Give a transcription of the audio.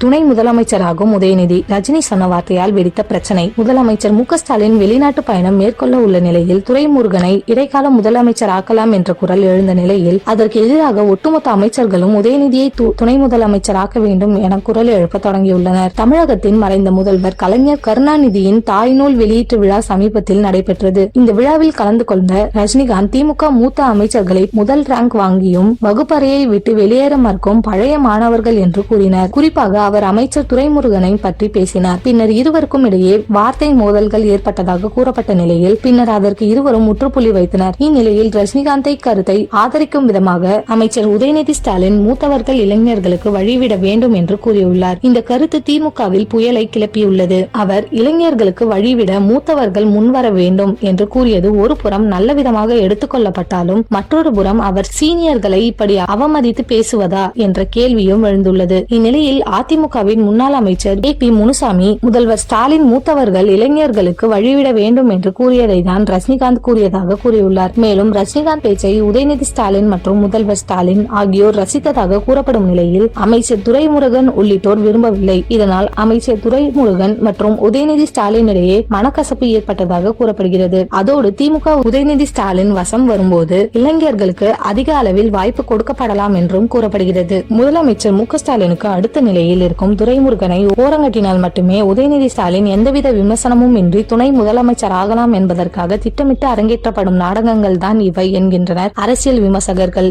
துணை முதலமைச்சராகும் உதயநிதி. ரஜினி சொன்ன வார்த்தையால் வெடித்த பிரச்சனை. முதலமைச்சர் மு.க. ஸ்டாலின் வெளிநாட்டு பயணம் மேற்கொள்ள உள்ள நிலையில் துரைமுருகனை இடைக்கால முதலமைச்சர் ஆக்கலாம் என்ற குரல் எழுந்த நிலையில் அதற்கு எதிராக ஒட்டுமொத்த அமைச்சர்களும் உதயநிதியை துணை முதலமைச்சர் ஆக்க வேண்டும் என குரல் எழுப்ப தொடங்கியுள்ளனர். தமிழகத்தின் மறைந்த முதல்வர் கலைஞர் கருணாநிதியின் தாய்நூல் வெளியீட்டு விழா சமீபத்தில் நடைபெற்றது. இந்த விழாவில் கலந்து கொண்ட ரஜினிகாந்த் திமுக மூத்த அமைச்சர்களை முதல் ரேங்க் வாங்கியும் வகுப்பறையை விட்டு வெளியேற மறுக்கும் பழைய மாணவர்கள் என்று கூறினார். குறிப்பாக அவர் அமைச்சர் துரைமுருகனை பற்றி பேசினார். பின்னர் இருவருக்கும் இடையே வார்த்தை மோதல்கள் ஏற்பட்டதாக கூறப்பட்ட நிலையில் பின்னர் அதற்கு இருவரும் முற்றுப்புள்ளி வைத்தனர். இந்நிலையில் ரஜினிகாந்தை கருத்தை ஆதரிக்கும் விதமாக அமைச்சர் உதயநிதி ஸ்டாலின் மூத்தவர்கள் இளைஞர்களுக்கு வழிவிட வேண்டும் என்று கூறியுள்ளார். இந்த கருத்து திமுகவில் புயலை கிளப்பியுள்ளது. அவர் இளைஞர்களுக்கு வழிவிட மூத்தவர்கள் முன்வர வேண்டும் என்று கூறியது ஒரு புறம் நல்ல விதமாக எடுத்துக் கொள்ளப்பட்டாலும் மற்றொரு புறம் அவர் சீனியர்களை இப்படி அவமதித்து பேசுவதா என்ற கேள்வியும் எழுந்துள்ளது. இந்நிலையில் அதிமுகவின் முன்னாள் அமைச்சர் A.P. முனுசாமி முதல்வர் ஸ்டாலின் மூத்தவர்கள் இளைஞர்களுக்கு வழிவிட வேண்டும் என்று கூறியதை தான் ரஜினிகாந்த் கூறியதாக கூறியுள்ளார். மேலும் ரஜினிகாந்த் பேச்சை உதயநிதி ஸ்டாலின் மற்றும் முதல்வர் ஸ்டாலின் ஆகியோர் ரசித்ததாக கூறப்படும் நிலையில் அமைச்சர் துரைமுருகன் உள்ளிட்டோர் விரும்பவில்லை. இதனால் அமைச்சர் துரைமுருகன் மற்றும் உதயநிதி ஸ்டாலின் இடையே மனக்கசப்பு ஏற்பட்டதாக கூறப்படுகிறது. அதோடு திமுக உதயநிதி ஸ்டாலின் வசம் வரும்போது இளைஞர்களுக்கு அதிக அளவில் வாய்ப்பு கொடுக்கப்படலாம் என்றும் கூறப்படுகிறது. முதலமைச்சர் மு.க. ஸ்டாலினுக்கு அடுத்த நிலையில் இருக்கும் துரைமுருகனை ஓரங்கட்டினால் மட்டுமே உதயநிதி ஸ்டாலின் எந்தவித விமர்சனமும் இன்றி துணை முதலமைச்சர் ஆகலாம் என்பதற்காக திட்டமிட்டு அரங்கேற்றப்படும் நாடகங்கள் தான் இவை என்கின்றனர் அரசியல் விமர்சகர்கள்.